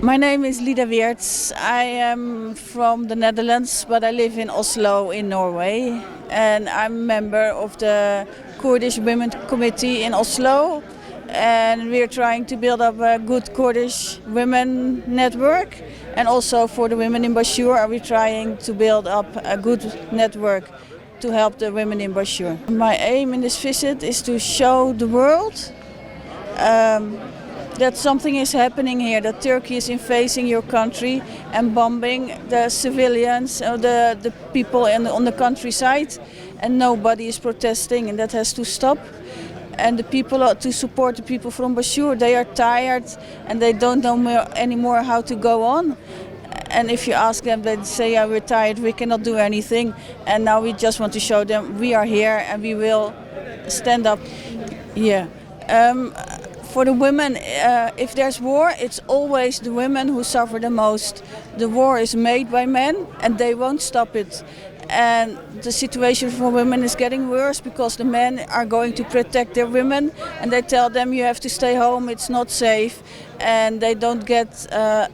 My name is Lida Weerts. I am from the Netherlands, but I live in Oslo in Norway. And I'm a member of the Kurdish Women Committee in Oslo. And we're trying to build up a good Kurdish women network. And also for the women in Bashur, we're trying to build up a good network to help the women in Bashur. My aim in this visit is to show the world that something is happening here, that Turkey is invading your country and bombing the civilians, the people on the countryside, and nobody is protesting, and that has to stop. And the people, to support the people from Bashur, they are tired and they don't know anymore how to go on. And if you ask them, they say, yeah, we're tired, we cannot do anything. And now we just want to show them we are here and we will stand up. Yeah. For the women, if there's war, it's always the women who suffer the most. The war is made by men and they won't stop it. And the situation for women is getting worse because the men are going to protect their women and they tell them you have to stay home, it's not safe. And they don't get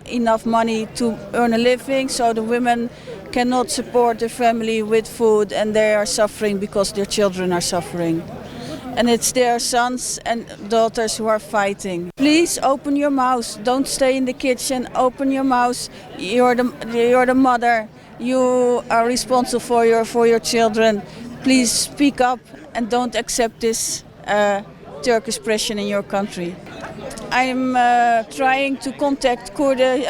enough money to earn a living, so the women cannot support their family with food and they are suffering because their children are suffering. And it's their sons and daughters who are fighting. Please open your mouth. Don't stay in the kitchen. Open your mouth. You're the mother. You are responsible for your children. Please speak up and don't accept this Turkish pressure in your country. I'm trying to contact Kurdish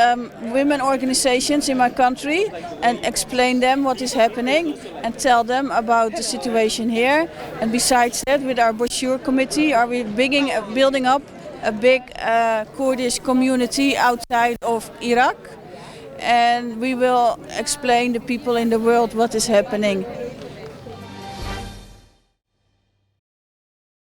women organizations in my country and explain them what is happening and tell them about the situation here. And besides that, with our Bashur committee, are we building up a big Kurdish community outside of Iraq. And we will explain to people in the world what is happening.